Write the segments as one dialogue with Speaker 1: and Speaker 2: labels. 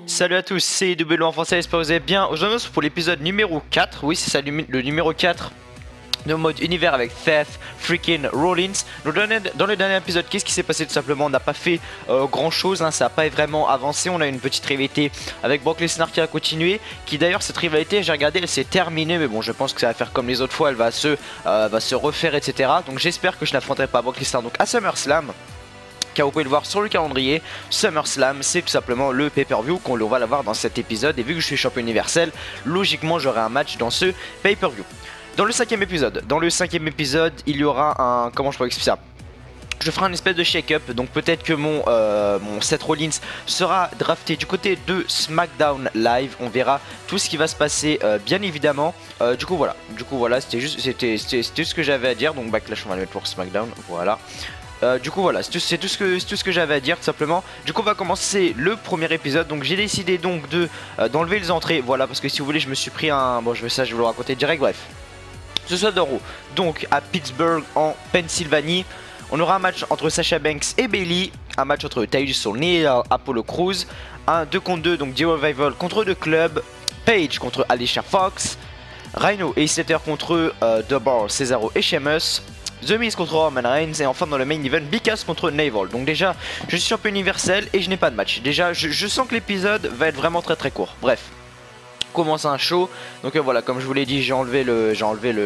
Speaker 1: Salut à tous, c'est WLO en français, j'espère que vous allez bien. Aujourd'hui on se retrouve pour l'épisode numéro 4, oui c'est ça le numéro 4 de mode univers avec Seth freaking Rollins. Donc dans le dernier épisode, qu'est-ce qui s'est passé tout simplement? On n'a pas fait grand chose, hein, ça n'a pas vraiment avancé. On a une petite rivalité avec Brock Lesnar qui a continué. Qui d'ailleurs, cette rivalité, j'ai regardé, elle s'est terminée. Mais bon, je pense que ça va faire comme les autres fois, elle va se refaire, etc. Donc j'espère que je n'affronterai pas Brock Lesnar donc à SummerSlam. Car vous pouvez le voir sur le calendrier, SummerSlam c'est tout simplement le pay-per-view qu'on va l'avoir dans cet épisode. Et vu que je suis champion universel, logiquement j'aurai un match dans ce pay-per-view. Dans le cinquième épisode, il y aura un... Comment je peux expliquer ça? Je ferai un espèce de shake-up, donc peut-être que mon Seth Rollins sera drafté du côté de SmackDown Live. On verra tout ce qui va se passer, bien évidemment. Du coup voilà, c'était tout ce que j'avais à dire. Donc Backlash on va le mettre pour SmackDown, voilà. Du coup voilà, c'est tout ce que j'avais à dire tout simplement. Du coup on va commencer le premier épisode. Donc j'ai décidé donc d'enlever les entrées. Voilà, parce que si vous voulez je me suis pris un... Bon je vais vous le raconter direct, bref. Ce soir d'Euro, donc à Pittsburgh en Pennsylvanie, on aura un match entre Sasha Banks et Bayley, un match entre Titus O'Neil et Apollo Crews, un 2 contre 2, donc The Revival contre The Club, Paige contre Alicia Fox, Rhino et Slater contre The Bar, Cesaro et Sheamus, The Miz contre Roman Reigns et enfin dans le main event Big Cass contre Naval. Donc déjà je suis champion universel et je n'ai pas de match. Déjà je sens que l'épisode va être vraiment très court. Bref. Commence un show, donc voilà, comme je vous l'ai dit, j'ai enlevé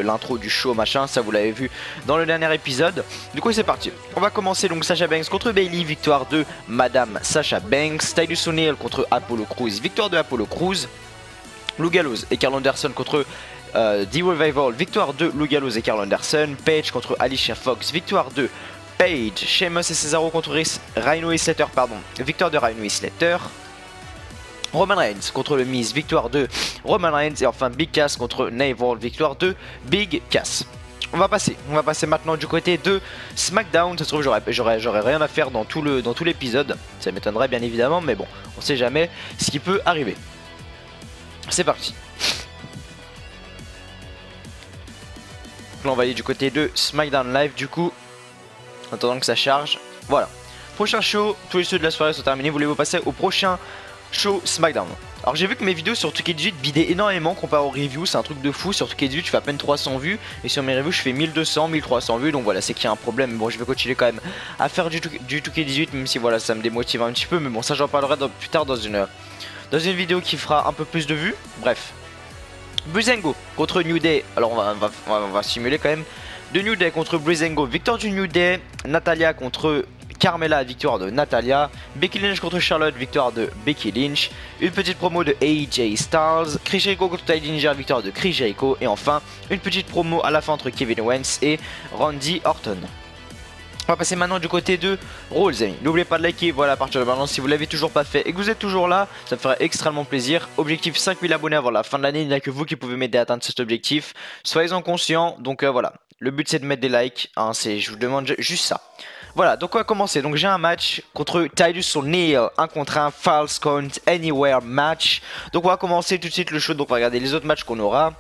Speaker 1: l'intro du show machin, ça vous l'avez vu dans le dernier épisode. Du coup c'est parti, on va commencer donc Sasha Banks contre Bayley, victoire de Madame Sasha Banks. Titus O'Neil contre Apollo Crews, victoire de Apollo Crews. Lou Gallows et Karl Anderson contre The Revival, victoire de Lou Gallows et Karl Anderson. Paige contre Alicia Fox, victoire de Paige. Sheamus et Cesaro contre Rhino et Slater, pardon, victoire de Rhino et Slater. Roman Reigns contre le Miz, victoire de Roman Reigns. Et enfin Big Cass contre Naval, victoire de Big Cass. On va passer maintenant du côté de SmackDown. Ça se trouve j'aurais rien à faire dans tout l'épisode. Ça m'étonnerait bien évidemment, mais bon, on sait jamais ce qui peut arriver. C'est parti. Là on va aller du côté de SmackDown Live du coup. En attendant que ça charge. Voilà. Prochain show, tous les shows de la soirée sont terminés. Voulez-vous passer au prochain show SmackDown? Alors j'ai vu que mes vidéos sur 2K18 bidaient énormément comparé aux reviews, c'est un truc de fou. Sur 2K18 je fais à peine 300 vues et sur mes reviews je fais 1200, 1300 vues. Donc voilà, c'est qu'il y a un problème. Bon, je vais continuer quand même à faire du 2K18 même si voilà, ça me démotive un petit peu. Mais bon, ça j'en parlerai plus tard dans une vidéo qui fera un peu plus de vues. Bref. Breezango contre New Day. Alors on va simuler quand même. De New Day contre Breezango, victoire du New Day. Natalia contre Carmella, victoire de Natalia. Becky Lynch contre Charlotte, victoire de Becky Lynch. Une petite promo de AJ Styles. Chris Jericho contre Ty Dillinger, victoire de Chris Jericho. Et enfin, une petite promo à la fin entre Kevin Owens et Randy Orton. On va passer maintenant du côté de Raw, les amis. N'oubliez pas de liker, voilà, à partir de maintenant, si vous l'avez toujours pas fait et que vous êtes toujours là, ça me ferait extrêmement plaisir. Objectif 5000 abonnés avant la fin de l'année, il n'y a que vous qui pouvez m'aider à atteindre cet objectif. Soyez-en conscients, donc voilà. Le but c'est de mettre des likes, hein, je vous demande juste ça. Voilà, donc on va commencer. Donc j'ai un match contre Titus O'Neil, 1 contre 1, False Count Anywhere match. Donc on va commencer tout de suite le show, donc on va regarder les autres matchs qu'on aura.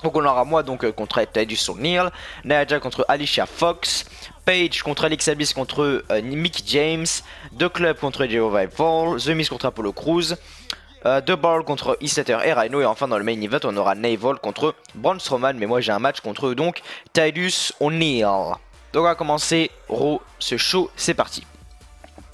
Speaker 1: Donc on aura moi donc contre Titus O'Neil, Nia Jax contre Alicia Fox, Paige contre Alexa Bliss contre Mickie James, The Club contre The Revival, The Miz contre Apollo Crews, The Bar contre Slater et Rhino. Et enfin dans le main event on aura Naval contre Braun Strowman. Mais moi j'ai un match contre donc Titus O'Neil. Donc on va commencer ce show, c'est parti.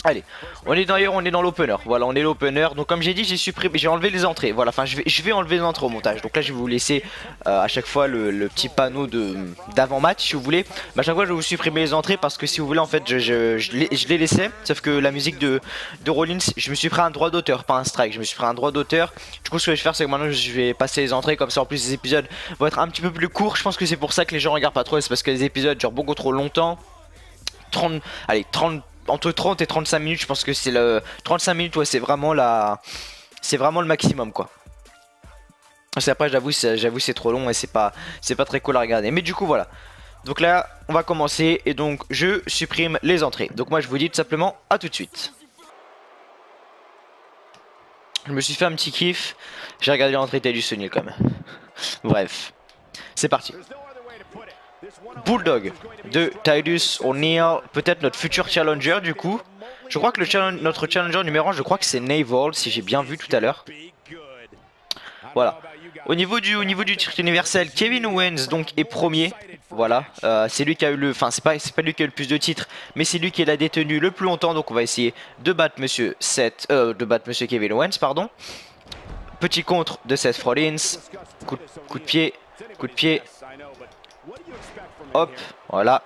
Speaker 1: Allez, on est dans l'opener. Voilà, on est l'opener. Donc comme j'ai dit, j'ai enlevé les entrées. Voilà, enfin je vais enlever les entrées au montage. Donc là je vais vous laisser à chaque fois le petit panneau d'avant-match si vous voulez. Mais à chaque fois je vais vous supprimer les entrées parce que si vous voulez en fait je les laissais. Sauf que la musique de Rollins, je me suis pris un droit d'auteur, pas un strike. Je me suis pris un droit d'auteur. Du coup ce que je vais faire c'est que maintenant je vais passer les entrées comme ça. En plus les épisodes vont être un petit peu plus courts. Je pense que c'est pour ça que les gens regardent pas trop. C'est parce que les épisodes durent beaucoup trop longtemps. Entre 30 et 35 minutes, je pense que c'est le 35 minutes, ouais, c'est vraiment le maximum quoi. Après j'avoue c'est trop long et c'est pas très cool à regarder. Mais du coup voilà. Donc là on va commencer et donc je supprime les entrées. Donc moi je vous dis tout simplement à tout de suite. Je me suis fait un petit kiff. J'ai regardé l'entrée du Sony quand même. Bref. C'est parti. Bulldog de Titus O'Neil, peut-être notre futur challenger du coup. Je crois que notre challenger numéro 1, je crois que c'est Naval, si j'ai bien vu tout à l'heure. Voilà. Au niveau du titre universel, Kevin Owens donc est premier. Voilà, c'est lui qui a eu le, enfin c'est pas lui qui a eu le plus de titres, mais c'est lui qui l'a détenu le plus longtemps. Donc on va essayer de battre Monsieur Monsieur Kevin Owens, pardon. Petit contre de Seth Rollins, coup de pied, hop, voilà.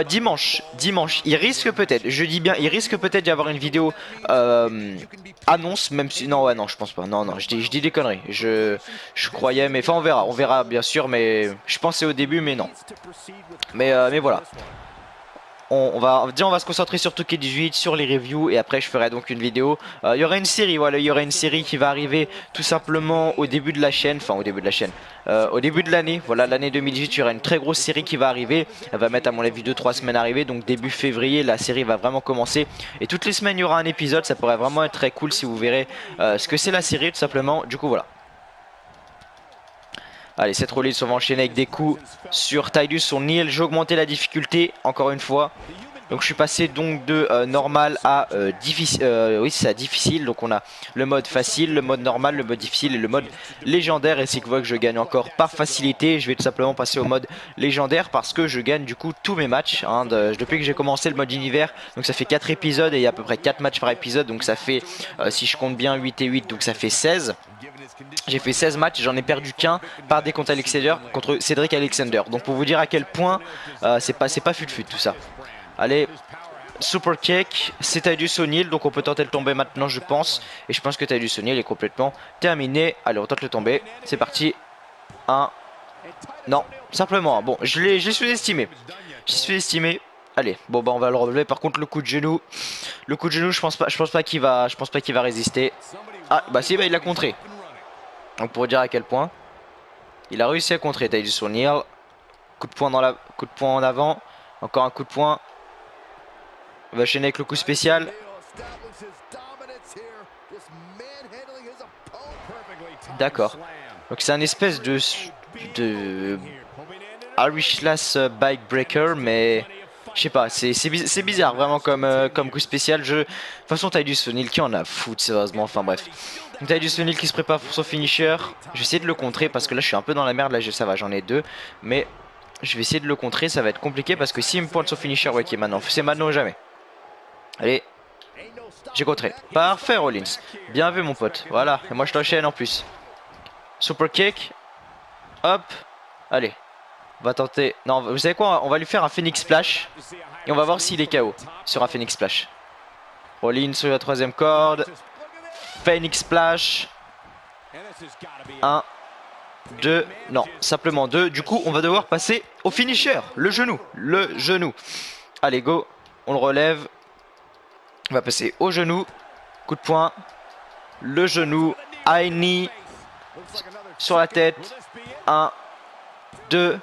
Speaker 1: Dimanche, il risque peut-être, je dis bien, il risque peut-être d'y avoir une vidéo annonce, même si, non, ouais, non, je pense pas, non, je dis des conneries, je croyais, mais enfin, on verra bien sûr, mais je pensais au début, mais non. Mais voilà. On va se concentrer sur Touquet 18, sur les reviews, et après je ferai donc une vidéo. Il y aura une série, voilà, il y aura une série qui va arriver tout simplement au début de la chaîne, enfin au début de l'année, voilà, l'année 2018, il y aura une très grosse série qui va arriver. Elle va mettre à mon avis 2-3 semaines à arriver, donc début février, la série va vraiment commencer. Et toutes les semaines il y aura un épisode, ça pourrait vraiment être très cool si vous verrez ce que c'est la série tout simplement, du coup voilà. Allez, Seth Rollins, on va enchaîner avec des coups sur Titus O'Neil. J'ai augmenté la difficulté, encore une fois. Donc je suis passé donc de normal à difficile. Oui, c'est à difficile. Donc on a le mode facile, le mode normal, le mode difficile et le mode légendaire. Et c'est que je gagne encore par facilité. Je vais tout simplement passer au mode légendaire parce que je gagne du coup tous mes matchs. Hein, depuis que j'ai commencé le mode univers. Donc ça fait 4 épisodes et il y a à peu près 4 matchs par épisode. Donc ça fait, si je compte bien, 8 et 8. Donc ça fait 16. J'ai fait 16 matchs, j'en ai perdu qu'un par des contre Cédric Alexander. Donc pour vous dire à quel point c'est pas fut tout ça. Allez, super kick, c'est Titus O'Neil, donc on peut tenter le tomber maintenant je pense. Et je pense que Titus O'Neil est complètement terminé. Allez, on tente le tomber, c'est parti. 1, non, simplement, bon, je l'ai sous-estimé. J'ai sous-estimé. Allez, bon bah on va le relever. Par contre le coup de genou, je pense pas qu'il va résister. Ah bah si, bah il l'a contré. Donc pour dire à quel point il a réussi à contrer Titus O'Neil. Coup de poing en avant. Encore un coup de poing. On va enchaîner avec le coup spécial. D'accord. Donc c'est un espèce de Irish Lass Bike Breaker, mais je sais pas, c'est bizarre vraiment comme coup spécial. De toute façon Titus O'Neil qui en a foutre sérieusement, enfin bref. Titus O'Neil qui se prépare pour son finisher. Je vais essayer de le contrer parce que là je suis un peu dans la merde, là ça va, j'en ai deux. Mais je vais essayer de le contrer, ça va être compliqué parce que s'il me pointe son finisher, ouais, qui est maintenant, c'est maintenant ou jamais. Allez, j'ai contré. Parfait Rollins, bien vu mon pote, voilà, et moi je t'enchaîne en plus. Super kick, hop, allez. On va tenter, non vous savez quoi, on va lui faire un Phoenix Splash. Et on va voir s'il est KO sur un Phoenix Splash. Rollins sur la troisième corde. Phoenix Splash. 1, 2, non, simplement 2. Du coup, on va devoir passer au finisher. Le genou. Allez, go. On le relève. On va passer au genou. Coup de poing. Le genou. High knee. Sur la tête. 1, 2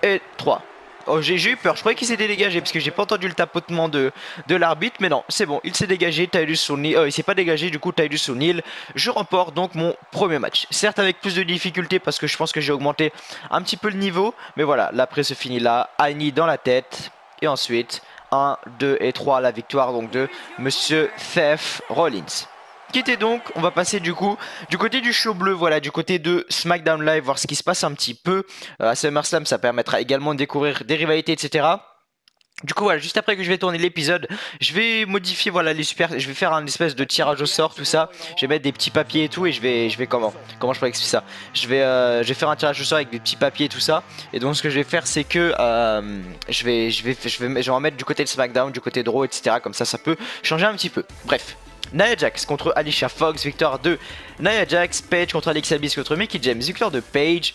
Speaker 1: et 3. Oh, j'ai eu peur, je croyais qu'il s'était dégagé parce que j'ai pas entendu le tapotement de l'arbitre, mais non, c'est bon, il s'est dégagé. Titus O'Neil, il s'est pas dégagé, du coup Titus O'Neil, je remporte donc mon premier match. Certes avec plus de difficultés parce que je pense que j'ai augmenté un petit peu le niveau, mais voilà, l'après se finit là, Annie dans la tête, et ensuite 1, 2 et 3, la victoire donc de Monsieur Seth Rollins. Qui était donc, on va passer du coup du côté du show bleu, voilà, du côté de SmackDown Live, voir ce qui se passe un petit peu à SummerSlam. Ça permettra également de découvrir des rivalités, etc. Du coup voilà, juste après que je vais tourner l'épisode, je vais modifier, voilà, je vais faire un espèce de tirage au sort, tout ça. Je vais mettre des petits papiers et tout, et je vais comment je pourrais expliquer ça. Je vais faire un tirage au sort avec des petits papiers et tout ça. Et donc ce que je vais faire, c'est que je vais en mettre du côté de SmackDown, du côté de Raw, etc. Comme ça peut changer un petit peu. Bref. Nia Jax contre Alicia Fox, victoire de Nia Jax. Paige contre Alexa Bliss contre Mickie James, victoire de Paige.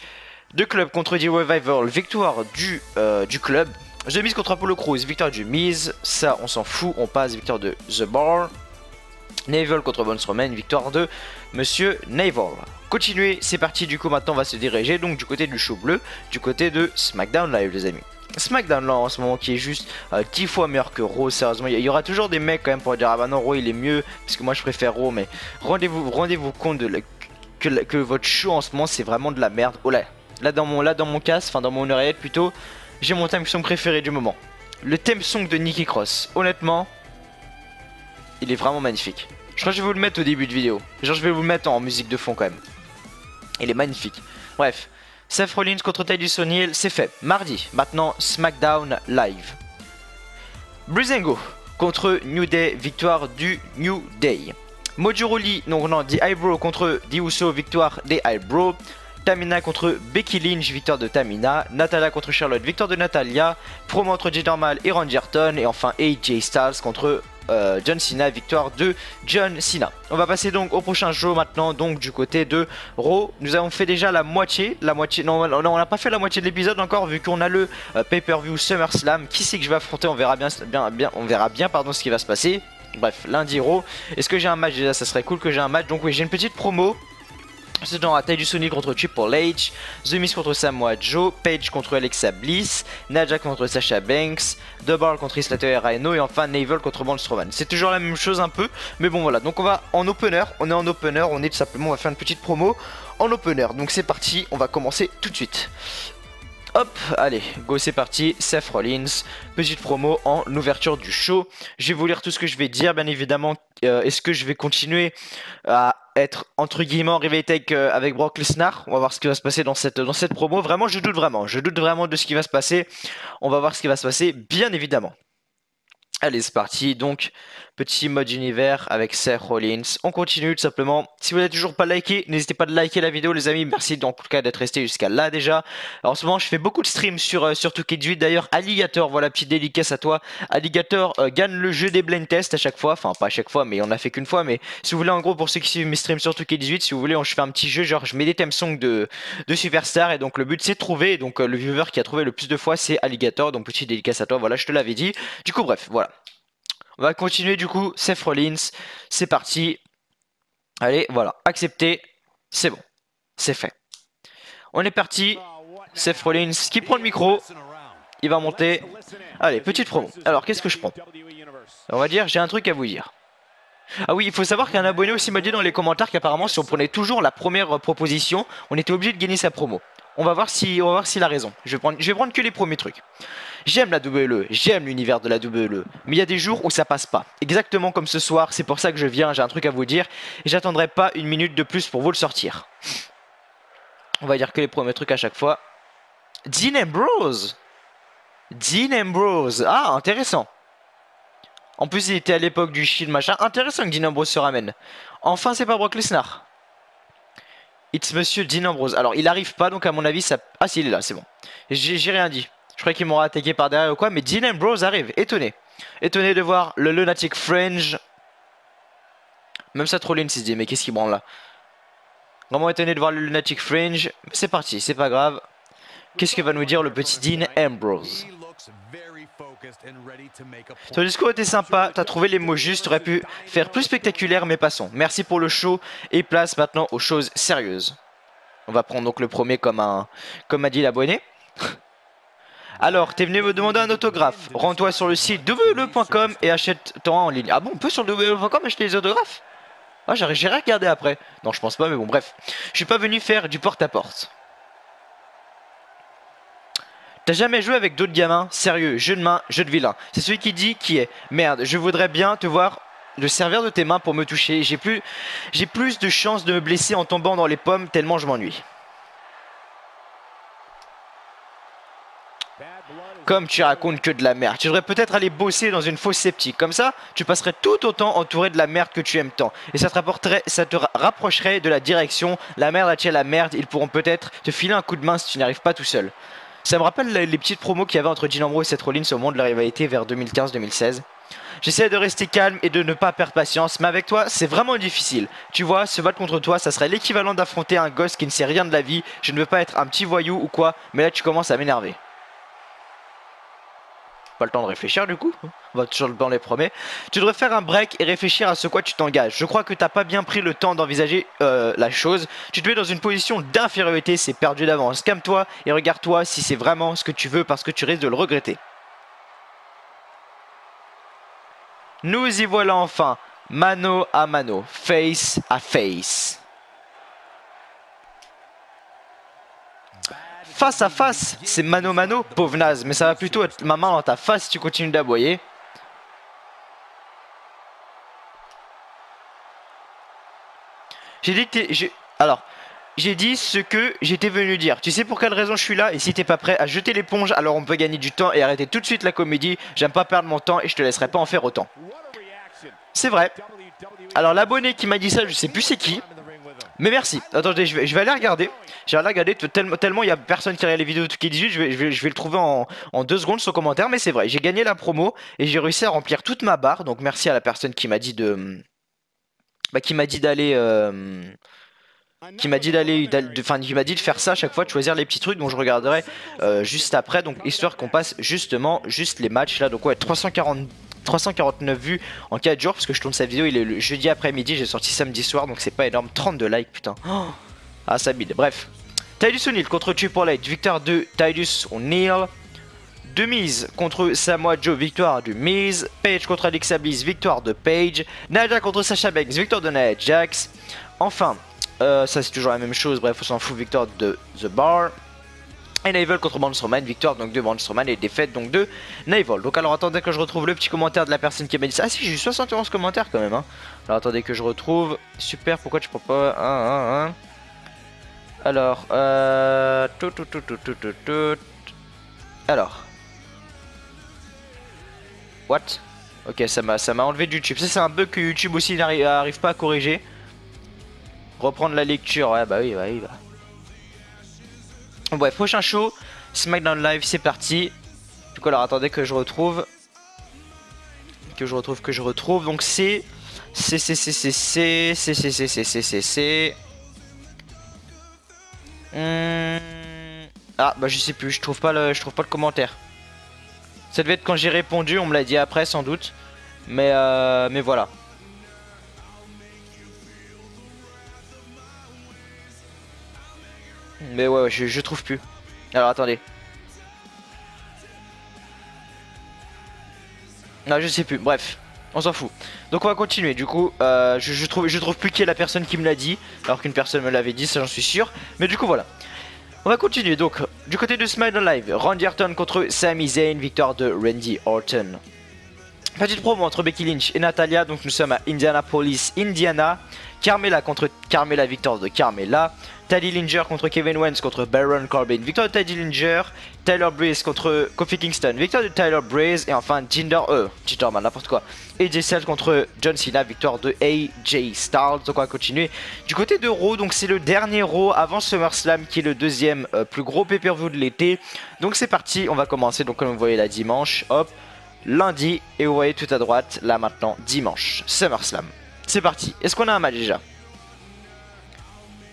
Speaker 1: The Club contre The Revival, victoire du club. The Miz contre Apollo Crews, victoire du Miz. Ça, on s'en fout, on passe, victoire de The Bar. Neville contre Braun Strowman, victoire de Monsieur Neville. Continuez, c'est parti, du coup maintenant on va se diriger donc du côté du show bleu, du côté de SmackDown Live les amis. SmackDown là en ce moment qui est juste 10 fois meilleur que Raw, sérieusement. Il y aura toujours des mecs quand même pour dire ah bah non Raw il est mieux parce que moi je préfère Raw, mais rendez-vous compte que votre show en ce moment c'est vraiment de la merde. Oh là dans mon casque, enfin dans mon oreillette plutôt, j'ai mon theme song préféré du moment. Le theme song de Nikki Cross. Honnêtement, il est vraiment magnifique. Je crois que je vais vous le mettre au début de vidéo. Genre je vais vous le mettre en musique de fond quand même. Il est magnifique. Bref, Seth Rollins contre Titus O'Neil, c'est fait. Mardi, maintenant SmackDown Live. Breezango contre New Day, victoire du New Day. Mojo Rawley, non, The Eyebrow contre The Uso, victoire des Eyebrow. Tamina contre Becky Lynch, victoire de Tamina. Natalia contre Charlotte, victoire de Natalia. Promo entre Jay Normal et Randy Orton. Et enfin AJ Styles contre John Cena, victoire de John Cena. On va passer donc au prochain show maintenant, donc du côté de Raw. Nous avons fait déjà la moitié, non, on n'a pas fait la moitié de l'épisode encore vu qu'on a le pay-per-view SummerSlam. Qui c'est que je vais affronter? On verra bien, on verra bien pardon, ce qui va se passer. Bref, lundi Raw. Est-ce que j'ai un match déjà? Ça serait cool que j'ai un match. Donc oui, j'ai une petite promo. C'est dans la taille du Sony contre Triple H, The Miz contre Samoa Joe, Paige contre Alexa Bliss, Naja contre Sasha Banks, The Bar contre Slater et Rhino et enfin Neville contre Braun Strowman. C'est toujours la même chose un peu, mais bon voilà. Donc on va en opener, on est tout simplement, on va faire une petite promo en opener. Donc c'est parti, on va commencer tout de suite. Hop, allez, go, c'est parti, Seth Rollins, petite promo en ouverture du show. Je vais vous lire tout ce que je vais dire, bien évidemment. Est-ce que je vais continuer à être, entre guillemets, en rivalité avec Brock Lesnar? On va voir ce qui va se passer dans cette promo. Vraiment, je doute vraiment de ce qui va se passer. On va voir ce qui va se passer, bien évidemment. Allez, c'est parti, donc petit mode univers avec Seth Rollins. On continue tout simplement. Si vous n'avez toujours pas liké, n'hésitez pas à liker la vidéo les amis. Merci en tout cas d'être resté jusqu'à là déjà. Alors, en ce moment je fais beaucoup de streams sur 2K18. D'ailleurs Alligator, voilà, petite dédicace à toi. Alligator gagne le jeu des blind tests à chaque fois. Enfin pas à chaque fois mais on a fait qu'une fois. Mais si vous voulez en gros pour ceux qui suivent mes streams sur 2K18, si vous voulez je fais un petit jeu genre je mets des theme songs de Superstar. Et donc le but c'est de trouver. Et donc le viewer qui a trouvé le plus de fois c'est Alligator. Donc petite dédicace à toi, voilà je te l'avais dit. Du coup bref voilà. On va continuer du coup, Seth Rollins, c'est parti. Allez, voilà, accepté, c'est bon, c'est fait. On est parti, Seth Rollins qui prend le micro, il va monter. Allez, petite promo. Alors, qu'est-ce que je prends? On va dire, j'ai un truc à vous dire. Ah oui, il faut savoir qu'un abonné aussi m'a dit dans les commentaires qu'apparemment si on prenait toujours la première proposition, on était obligé de gagner sa promo. On va voir s'il a raison. Je vais prendre que les premiers trucs. J'aime la WWE, j'aime l'univers de la WWE, mais il y a des jours où ça passe pas. Exactement comme ce soir, c'est pour ça que je viens, j'ai un truc à vous dire, et j'attendrai pas une minute de plus pour vous le sortir. On va dire que les premiers trucs à chaque fois. Dean Ambrose. Ah, intéressant. En plus, il était à l'époque du Shield machin. Intéressant que Dean Ambrose se ramène. Enfin, c'est pas Brock Lesnar. It's Monsieur Dean Ambrose. Alors, il arrive pas, donc à mon avis, ça... Ah si, il est là, c'est bon. J'ai rien dit. Je croyais qu'il m'aurait attaqué par derrière ou quoi, mais Dean Ambrose arrive, étonné. Étonné de voir le Lunatic Fringe. Même ça, Rollins se dit, mais qu'est-ce qu'il branle là? Vraiment étonné de voir le Lunatic Fringe. C'est parti, c'est pas grave. Qu'est-ce que va nous dire le petit Dean Ambrose? Ton discours était sympa, t'as trouvé les mots justes, t'aurais pu faire plus spectaculaire, mais passons. Merci pour le show, et place maintenant aux choses sérieuses. On va prendre donc le premier comme a dit l'abonné. Alors, t'es venu me demander un autographe. Rends-toi sur le site www.com et achète-toi en ligne. Ah bon, on peut sur www.com acheter les autographes? Ah, j'ai regardé après. Non, je pense pas, mais bon, bref. Je suis pas venu faire du porte-à-porte. T'as jamais joué avec d'autres gamins? Sérieux, jeu de main, jeu de vilain. C'est celui qui dit qui est. Merde, je voudrais bien te voir le servir de tes mains pour me toucher. J'ai plus de chances de me blesser en tombant dans les pommes tellement je m'ennuie. Comme tu racontes que de la merde, tu devrais peut-être aller bosser dans une fosse septique. Comme ça, tu passerais tout autant entouré de la merde que tu aimes tant. Et ça te rapprocherait de la direction. La merde attire la merde, ils pourront peut-être te filer un coup de main si tu n'y arrives pas tout seul. Ça me rappelle les petites promos qu'il y avait entre Dean Ambrose et Seth Rollins au moment de la rivalité vers 2015-2016. J'essaie de rester calme et de ne pas perdre patience, mais avec toi, c'est vraiment difficile. Tu vois, se battre contre toi, ça serait l'équivalent d'affronter un gosse qui ne sait rien de la vie. Je ne veux pas être un petit voyou ou quoi, mais là tu commences à m'énerver. Pas le temps de réfléchir du coup, on va toujours dans les premiers. Tu devrais faire un break et réfléchir à ce quoi tu t'engages. Je crois que t'as pas bien pris le temps d'envisager la chose. Tu te mets dans une position d'infériorité, c'est perdu d'avance. Calme-toi et regarde-toi si c'est vraiment ce que tu veux parce que tu risques de le regretter. Nous y voilà enfin, mano à mano, face à face. Face à face, c'est mano mano, pauvre naze, mais ça va plutôt être ma main dans ta face si tu continues d'aboyer. J'ai dit que alors, j'ai dit ce que j'étais venu dire. Tu sais pour quelle raison je suis là? Et si t'es pas prêt à jeter l'éponge, alors on peut gagner du temps et arrêter tout de suite la comédie. J'aime pas perdre mon temps et je te laisserai pas en faire autant. C'est vrai. Alors l'abonné qui m'a dit ça, je sais plus c'est qui. Mais merci. Attendez, je vais aller regarder. Je vais aller regarder tellement il y a personne qui regarde les vidéos de Touquet 18. Je vais le trouver en 2 secondes son commentaire. Mais c'est vrai, j'ai gagné la promo et j'ai réussi à remplir toute ma barre. Donc merci à la personne qui m'a dit de... Bah, qui m'a dit d'aller... qui m'a dit qui m'a dit de faire ça à chaque fois, de choisir les petits trucs dont je regarderai juste après, donc histoire qu'on passe justement juste les matchs là. Donc ouais, 349 vues en 4 jours parce que je tourne cette vidéo, il est le jeudi après-midi, j'ai sorti samedi soir, donc c'est pas énorme. 32 likes, putain. Oh, ah ça bide. Bref, Titus O'Neil contre Triple H, victoire de Titus O'Neil. De Miz contre Samoa Joe, victoire de Miz. Paige contre Alexa Bliss, victoire de Paige. Nia Jax contre Sasha Banks, victoire de Nia Jax. Enfin, ça c'est toujours la même chose, bref on s'en fout, victoire de The Bar. Et Naval contre Braun Strowman, victoire donc de Braun Strowman et défaite donc de Naval. Donc alors attendez que je retrouve le petit commentaire de la personne qui m'a dit ça. Ah si, j'ai eu 71 commentaires quand même hein. Alors attendez que je retrouve. Super, pourquoi tu prends pas Alors alors what? Ok, ça m'a enlevé de YouTube. Ça c'est un bug que YouTube aussi n'arrive pas à corriger. Reprendre la lecture, ouais bah oui. Bref, prochain show, SmackDown Live, c'est parti. Du coup alors attendez que je retrouve. Donc c'est... Ah bah je sais plus, je trouve pas le commentaire. Ça devait être quand j'ai répondu, on me l'a dit après sans doute. Mais voilà. Mais ouais, je trouve plus. Alors attendez. Non, je sais plus. Bref, on s'en fout. Donc on va continuer. Du coup, je trouve plus qui est la personne qui me l'a dit, alors qu'une personne me l'avait dit, ça j'en suis sûr. Mais du coup voilà. On va continuer. Donc du côté de SmackDown Live, Randy Orton contre Sami Zayn, victoire de Randy Orton. Petite promo entre Becky Lynch et Natalia. Donc nous sommes à Indianapolis, Indiana. Carmella contre Carmella, victoire de Carmella. Teddy Linger contre Kevin Owens contre Baron Corbin, victoire de Teddy Linger. Tyler Breeze contre Kofi Kingston, victoire de Tyler Breeze. Et enfin Jinderman, n'importe quoi. AJ Styles contre John Cena, victoire de AJ Styles. Donc on va continuer du côté de Raw. Donc c'est le dernier Raw avant SummerSlam qui est le deuxième plus gros pay-per-view de l'été. Donc c'est parti, on va commencer. Donc comme vous voyez là dimanche, hop, lundi. Et vous voyez tout à droite là maintenant dimanche, SummerSlam. C'est parti. Est-ce qu'on a un match déjà?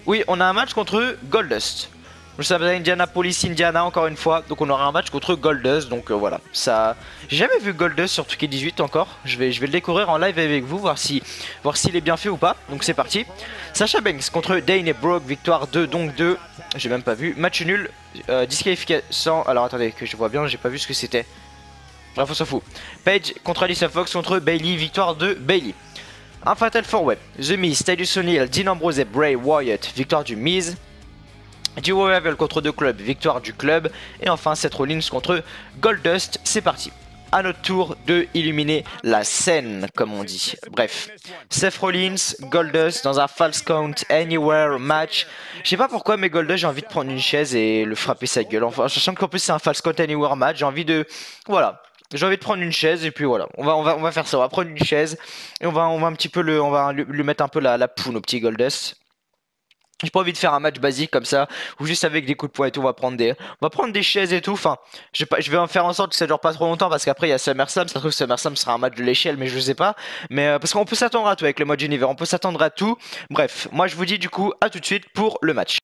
Speaker 1: Oui, on a un match contre Goldust. Nous sommes à Indianapolis, Indiana encore une fois. Donc on aura un match contre Goldust. Donc voilà. Ça, j'ai jamais vu Goldust sur Touquet 18 encore. Je vais le découvrir en live avec vous, voir s'il est bien fait ou pas. Donc c'est parti. Sasha Banks contre Dane et Brooke, victoire 2 donc 2. J'ai même pas vu. Match nul. Disqualification. Alors attendez que je vois bien. J'ai pas vu ce que c'était. Bref, on s'en fout. Paige contre Alicia Fox contre Bayley, victoire de Bayley. Un Fatal 4-Way, The Miz, Titus O'Neil, Dean Ambrose et Bray Wyatt, victoire du Miz. Duo Revival contre The Club, victoire du Club. Et enfin Seth Rollins contre Goldust, c'est parti. À notre tour de illuminer la scène, comme on dit. Bref, Seth Rollins, Goldust dans un False Count Anywhere match. Je sais pas pourquoi, mais Goldust, j'ai envie de prendre une chaise et le frapper sa gueule. Enfin, sachant qu'en plus c'est un False Count Anywhere match, j'ai envie de... Voilà. J'ai envie de prendre une chaise et puis voilà, on va faire ça, on va prendre une chaise et on va un petit peu on va lui mettre un peu la poune au petit Goldust. J'ai pas envie de faire un match basique comme ça, ou juste avec des coups de poing et tout, on va prendre des chaises et tout, enfin, je vais en faire en sorte que ça dure pas trop longtemps parce qu'après il y a SummerSlam, ça se trouve SummerSlam sera un match de l'échelle, mais je sais pas, mais parce qu'on peut s'attendre à tout avec le mode univers, on peut s'attendre à tout, bref, moi je vous dis du coup, à tout de suite pour le match.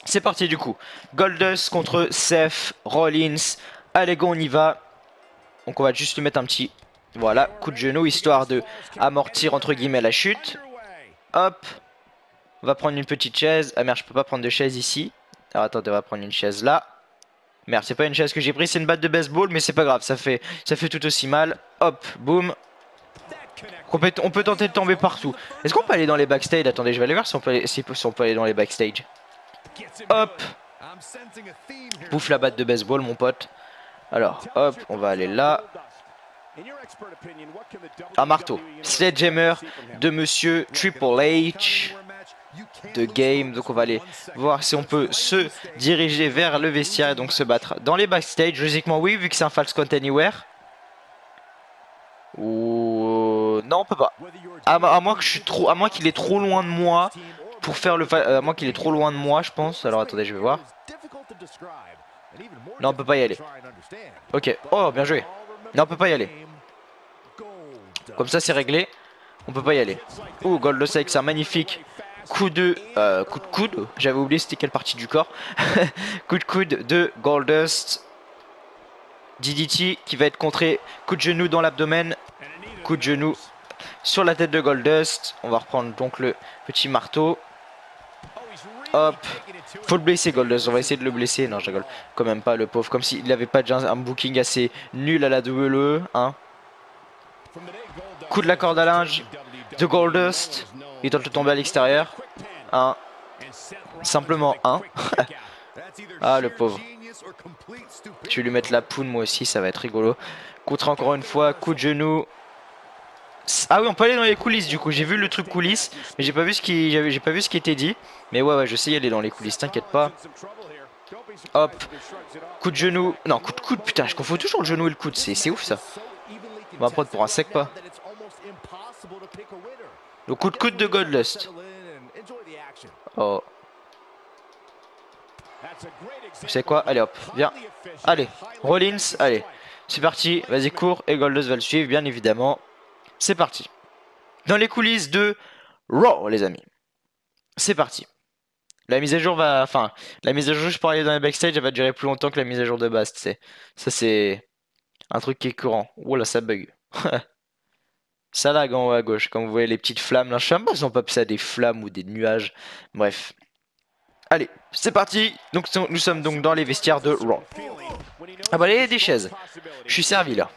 Speaker 1: C'est parti du coup. Goldust contre Seth Rollins. Allez go, on y va. Donc on va juste lui mettre un petit... Voilà, coup de genou, histoire de amortir entre guillemets la chute. Hop. On va prendre une petite chaise. Ah merde, je peux pas prendre de chaise ici. Alors attendez, on va prendre une chaise là. Merde, c'est pas une chaise que j'ai pris, c'est une batte de baseball, mais c'est pas grave, ça fait tout aussi mal. Hop, boum. On peut tenter de tomber partout. Est-ce qu'on peut aller dans les backstage? Attendez, je vais aller voir si on peut aller dans les backstage. Hop. Bouffe la batte de baseball, mon pote. Alors, hop, on va aller là. Un marteau. Sledgehammer de Monsieur Triple H de Game. Donc on va aller voir si on peut se diriger vers le vestiaire et donc se battre dans les backstage. Logiquement oui, vu que c'est un False Count Anywhere. Ou non, on peut pas. À moins que je suis trop, à moins qu'il est trop loin de moi pour faire le, à moins qu'il est trop loin de moi, je pense. Alors attendez, je vais voir. Non, on peut pas y aller. Ok. Oh, bien joué. Non, on peut pas y aller. Comme ça, c'est réglé. On peut pas y aller. Oh, Goldust avec sa magnifique coup de coude. J'avais oublié c'était quelle partie du corps. Coup de coude de Goldust. DDT qui va être contré. Coup de genou dans l'abdomen. Coup de genou sur la tête de Goldust. On va reprendre donc le petit marteau. Hop. Faut le blesser Goldust. On va essayer de le blesser. Non, je rigole. Quand même pas le pauvre. Comme s'il n'avait pas déjà un booking assez nul à la WWE. Hein. Coup de la corde à linge de Goldust. Il tente de tomber à l'extérieur. 1. Simplement 1. Ah le pauvre. Je vais lui mettre la poune moi aussi, ça va être rigolo. Contre encore une fois, coup de genou. Ah oui, on peut aller dans les coulisses du coup. J'ai vu le truc coulisses, mais j'ai pas vu ce qui était dit. Mais ouais, je sais y aller dans les coulisses, t'inquiète pas. Hop. Coup de genou. Non, coup de coude, putain, je confonds toujours le genou et le coude, c'est ouf ça. On va prendre pour un sec pas. Le coup de coude de Goldust. Oh. Vous savez quoi? Allez hop, viens. Allez, Rollins, allez. C'est parti, vas-y cours et Goldust va le suivre bien évidemment. C'est parti. Dans les coulisses de Raw les amis. C'est parti. La mise à jour va... Enfin, la mise à jour juste pour aller dans les backstage elle va durer plus longtemps que la mise à jour de base, tu sais. Ça c'est un truc qui est courant. Oh là ça bug. Ça lag en haut à gauche, comme vous voyez les petites flammes là. Je sais même pas si on peut appeler ça des flammes ou des nuages. Bref. Allez, c'est parti. Donc nous sommes donc dans les vestiaires de Raw. Ah bah allez, des chaises. Je suis servi là.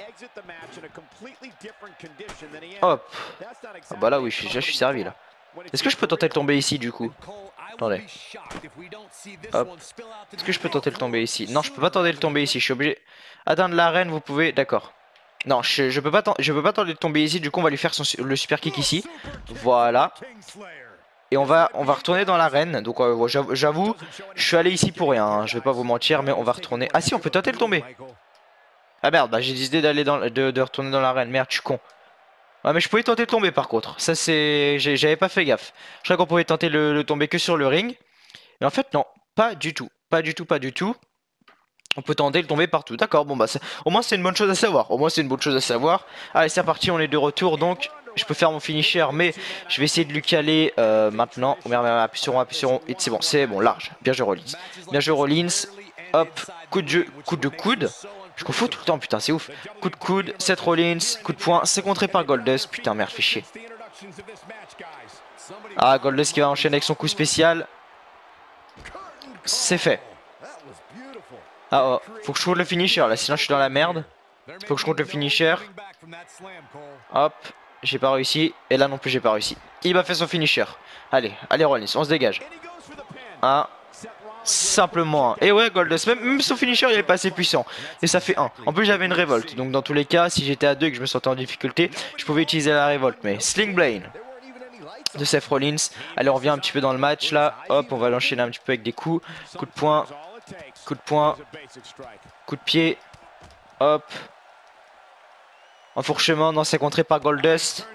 Speaker 1: Hop. Ah bah là oui, je suis servi là. Est-ce que je peux tenter de tomber ici du coup? Attendez. Hop. Est-ce que je peux tenter de tomber ici? Non, je peux pas tenter de tomber ici. Je suis obligé d'atteindre l'arène. Vous pouvez. D'accord. Non, je peux pas tenter de tomber ici. Du coup, on va lui faire le super kick ici. Voilà. Et on va retourner dans l'arène. Donc j'avoue, je suis allé ici pour rien. Hein. Je vais pas vous mentir, mais on va retourner. Ah si, on peut tenter de tomber. Ah merde, bah j'ai décidé d'aller de retourner dans l'arène. Merde, je suis con. Ah mais je pouvais tenter de tomber par contre. Ça c'est, j'avais pas fait gaffe. Je crois qu'on pouvait tenter de tomber que sur le ring. Mais en fait non, pas du tout, pas du tout, pas du tout. On peut tenter de tomber partout. D'accord, bon bah au moins c'est une bonne chose à savoir. Au moins c'est une bonne chose à savoir. Allez c'est parti, on est de retour donc. Je peux faire mon finisher, mais je vais essayer de lui caler maintenant. Oh merde, appuie sur on. Et c'est bon, large. Bien joué Rollins. Bien joué Rollins. Hop, coup de coude. Je confonds tout le temps, putain, c'est ouf. Coup de coude, Seth Rollins, coup de poing, c'est contré par Goldust. Putain, merde, fait chier. Ah, Goldust qui va enchaîner avec son coup spécial. C'est fait. Ah, oh, faut que je compte le finisher là, sinon je suis dans la merde. Faut que je compte le finisher. Hop, j'ai pas réussi. Et là non plus, j'ai pas réussi. Il m'a fait son finisher. Allez, allez Rollins, on se dégage. 1. Simplement 1. Et ouais, Goldust, même son finisher il est pas assez puissant. Et ça fait 1. En plus j'avais une révolte. Donc dans tous les cas, si j'étais à 2 et que je me sentais en difficulté, je pouvais utiliser la révolte. Mais Sling Blade de Seth Rollins. Allez, on revient un petit peu dans le match là. Hop, on va l'enchaîner un petit peu avec des coups. Coup de poing. Coup de poing. Coup de pied. Hop. Enfourchement. Non, c'est contré par Goldust.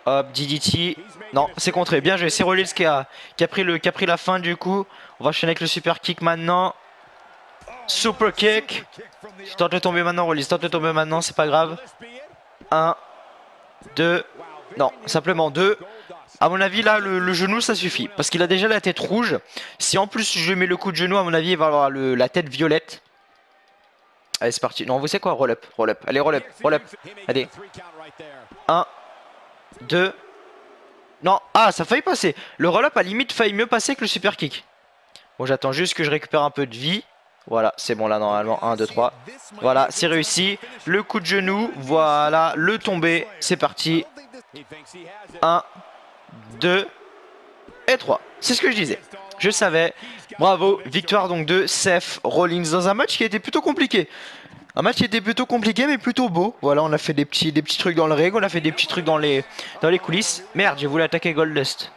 Speaker 1: Hop, DDT. Non, c'est contré. Bien joué. C'est Rollins qui a pris la fin du coup. On va enchaîner avec le super kick maintenant. Super kick. Tente de tomber maintenant, Rollins. Tente de tomber maintenant, c'est pas grave. 1, 2. Non, simplement 2. À mon avis, là, le genou, ça suffit. Parce qu'il a déjà la tête rouge. Si en plus je mets le coup de genou, à mon avis, il va avoir la tête violette. Allez, c'est parti. Non, vous savez quoi? Roll up, roll up. Allez, roll up, roll up. Allez. 1, 2. Non, ah, ça a failli passer. Le roll-up a limite failli mieux passer que le super kick. Bon, j'attends juste que je récupère un peu de vie. Voilà, c'est bon là normalement. 1, 2, 3. Voilà, c'est réussi. Le coup de genou. Voilà, le tombé. C'est parti. 1, 2 et 3. C'est ce que je disais. Je savais. Bravo. Victoire donc de Seth Rollins dans un match qui était plutôt compliqué. Un match qui était plutôt compliqué mais plutôt beau. Voilà, on a fait des petits trucs dans le ring. On a fait des petits trucs dans les coulisses. Merde, j'ai voulu attaquer Goldust.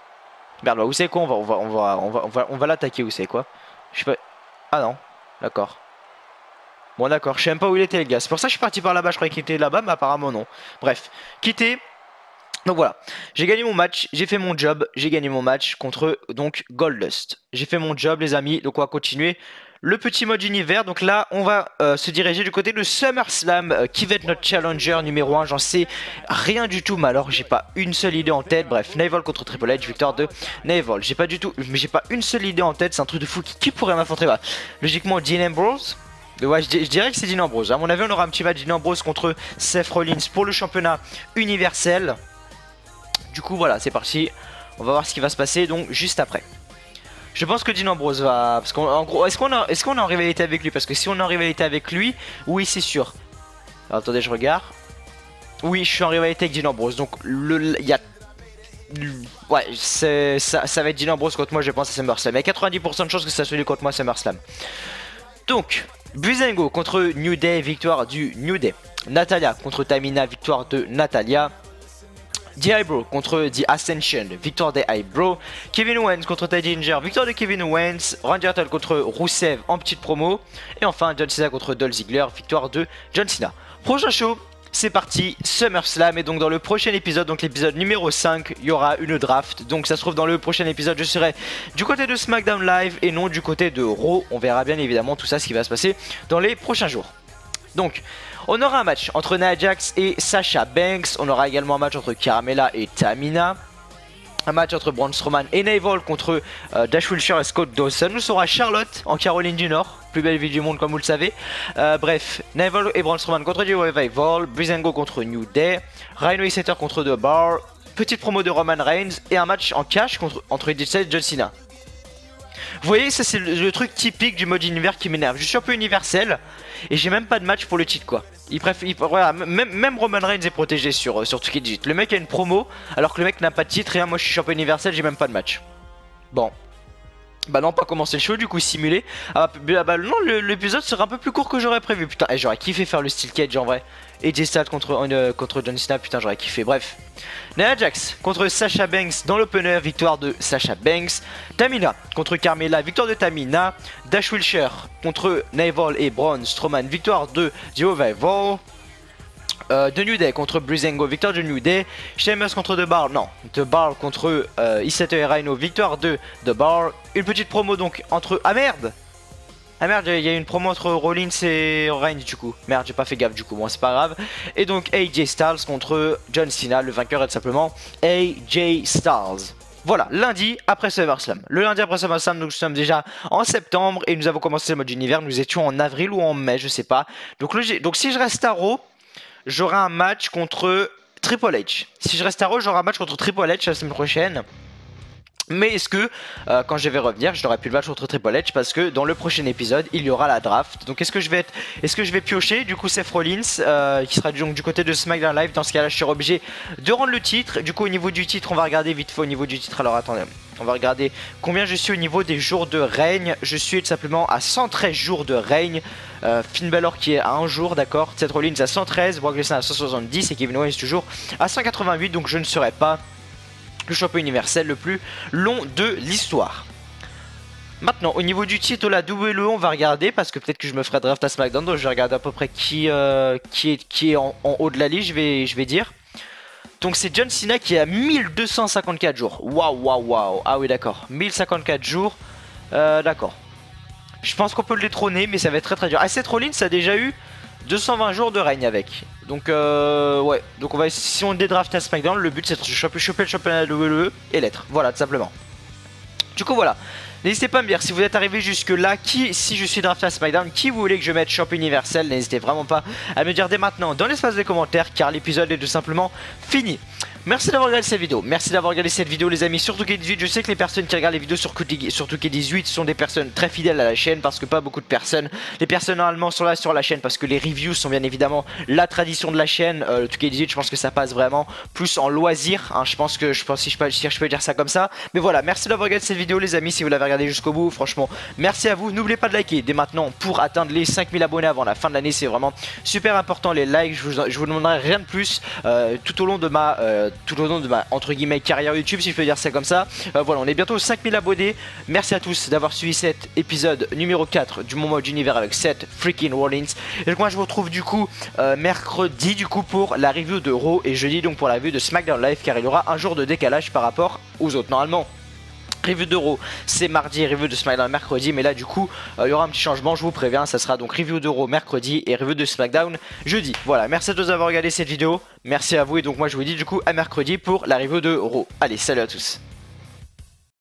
Speaker 1: Merde, bah, vous savez quoi, on va l'attaquer, vous savez quoi. Je sais pas. Ah non, d'accord. Bon d'accord, je sais même pas où il était les gars. C'est pour ça que je suis parti par là-bas, je croyais qu'il était là-bas, mais apparemment non. Bref, quitter. Donc voilà, j'ai gagné mon match, j'ai fait mon job, j'ai gagné mon match contre donc Goldust. J'ai fait mon job les amis, donc on va continuer le petit mode univers. Donc là on va se diriger du côté de SummerSlam qui va être notre challenger numéro 1. J'en sais rien du tout, mais alors j'ai pas une seule idée en tête. Bref, Neville contre Triple H, victoire de Neville. J'ai pas du tout, mais j'ai pas une seule idée en tête, c'est un truc de fou. Qui pourrait m'affronter? Bah, logiquement Dean Ambrose. Ouais, je dirais que c'est Dean Ambrose. À mon avis on aura un petit match Dean Ambrose contre Seth Rollins pour le championnat universel. Du coup voilà, c'est parti. On va voir ce qui va se passer donc juste après. Je pense que Dean Ambrose va... Parce qu'en gros, est-ce qu'on est en rivalité avec lui? Parce que si on est en rivalité avec lui, oui c'est sûr. Alors, attendez, je regarde. Oui, je suis en rivalité avec Dean Ambrose. Donc il y a... Ouais, ça va être Dean Ambrose contre moi, je pense à SummerSlam. Il y a 90% de chances que ça soit lui contre moi à SummerSlam. Donc, Breezango contre New Day, victoire du New Day. Natalya contre Tamina, victoire de Natalya. The Eyebrow contre The Ascension, victoire des Eyebrow. Kevin Owens contre Teddy Ginger, victoire de Kevin Owens. Randy Orton contre Rusev en petite promo. Et enfin John Cena contre Dolph Ziggler, victoire de John Cena. Prochain show, c'est parti, SummerSlam. Et donc dans le prochain épisode, donc l'épisode numéro 5, il y aura une draft. Donc ça se trouve dans le prochain épisode, je serai du côté de SmackDown Live et non du côté de Raw. On verra bien évidemment tout ça, ce qui va se passer dans les prochains jours. Donc, on aura un match entre Nia Jax et Sasha Banks. On aura également un match entre Carmella et Tamina. Un match entre Braun Strowman et Neville contre Dash Wilshire et Scott Dawson. Nous sera Charlotte en Caroline du Nord. Plus belle ville du monde comme vous le savez. Bref, Neville et Braun Strowman contre The Revival. Breezango contre New Day. Rhino et Setter contre The Bar. Petite promo de Roman Reigns. Et un match en cash entre Edge et John Cena. Vous voyez, ça c'est le truc typique du mode univers qui m'énerve. Je suis un peu universel et j'ai même pas de match pour le titre quoi. Voilà, même Roman Reigns est protégé sur tout ce qui est dit. Le mec a une promo alors que le mec n'a pas de titre et moi je suis champion universel, j'ai même pas de match. Bon. Bah non, pas commencer le show du coup, simulé. Ah bah non, l'épisode sera un peu plus court que j'aurais prévu. Putain, j'aurais kiffé faire le Steel Cage en vrai. Et J-Stat contre John Cena, putain j'aurais kiffé. Bref. Nia Jax contre Sasha Banks dans l'opener, victoire de Sasha Banks. Tamina contre Carmella, victoire de Tamina. Dash Wilshire contre Neville et Braun Strowman, victoire de The Revival. The New Day contre Breezango, victoire de New Day. Sheamus contre The Bar, non, The Bar contre Isato et Rhino, victoire de The Bar. Une petite promo donc entre... Ah merde, il y a une promo entre Rollins et Reigns du coup. Merde, j'ai pas fait gaffe du coup, bon c'est pas grave. Et donc AJ Styles contre John Cena, le vainqueur est tout simplement AJ Styles. Voilà, lundi après SummerSlam. Le lundi après SummerSlam, nous sommes déjà en septembre et nous avons commencé le mode univers. Nous étions en avril ou en mai, je sais pas. Donc si je reste à Raw, j'aurai un match contre Triple H. Si je reste à Raw, j'aurai un match contre Triple H la semaine prochaine. Mais est-ce que quand je vais revenir, je n'aurai plus le match contre Triple H parce que dans le prochain épisode, il y aura la draft. Donc est-ce que je vais piocher du coup Seth Rollins qui sera donc du côté de SmackDown Live. Dans ce cas-là, je serai obligé de rendre le titre. Du coup, au niveau du titre, on va regarder vite fait au niveau du titre. Alors attendez, on va regarder combien je suis au niveau des jours de règne. Je suis tout simplement à 113 jours de règne. Finn Balor qui est à 1 jour, d'accord. Seth Rollins à 113, Brock Lesnar à 170 et Kevin Owens toujours à 188. Donc je ne serai pas le champion universel le plus long de l'histoire. Maintenant, au niveau du titre, la WWE, on va regarder parce que peut-être que je me ferai draft à SmackDown. Donc je vais regarder à peu près qui est en haut de la liste, je vais dire. Donc c'est John Cena qui est à 1254 jours. Waouh. Ah oui, d'accord. 1054 jours. D'accord. Je pense qu'on peut le détrôner, mais ça va être très dur. Ah, Seth Rollins a déjà eu 220 jours de règne avec. Donc ouais. Donc on va, si on dédraft à SmackDown, le but c'est de choper le championnat de WWE et l'être. Voilà, tout simplement. Du coup voilà. N'hésitez pas à me dire si vous êtes arrivé jusque là, si je suis drafté à SmackDown, qui vous voulez que je mette champion universel. N'hésitez vraiment pas à me dire dès maintenant dans l'espace des commentaires car l'épisode est tout simplement fini. Merci d'avoir regardé cette vidéo. Merci d'avoir regardé cette vidéo les amis. Surtout K18, je sais que les personnes qui regardent les vidéos sur K18 sont des personnes très fidèles à la chaîne parce que pas beaucoup de personnes. Les personnes normalement sont là sur la chaîne parce que les reviews sont bien évidemment la tradition de la chaîne. Le K18, je pense que ça passe vraiment plus en loisir. Hein. Je pense si je peux dire ça comme ça. Mais voilà, merci d'avoir regardé cette vidéo les amis. Si vous l'avez regardé jusqu'au bout, franchement, merci à vous. N'oubliez pas de liker dès maintenant pour atteindre les 5000 abonnés avant la fin de l'année. C'est vraiment super important les likes. Je vous demanderai rien de plus tout au long de ma entre guillemets carrière YouTube, si je peux dire ça comme ça. Voilà, on est bientôt aux 5000 abonnés. Merci à tous d'avoir suivi cet épisode numéro 4 du Mon Mode Univers avec Seth Freaking Rollins. Et donc moi je vous retrouve du coup mercredi du coup pour la review de Raw et jeudi donc pour la review de SmackDown Live, car il y aura un jour de décalage par rapport aux autres. Normalement review de Raw c'est mardi, review de SmackDown mercredi, mais là du coup il y aura un petit changement, je vous préviens, ça sera donc review de Raw mercredi et review de SmackDown jeudi. Voilà, merci à tous d'avoir regardé cette vidéo, merci à vous et donc moi je vous dis du coup à mercredi pour la review de Raw. Allez, salut à tous.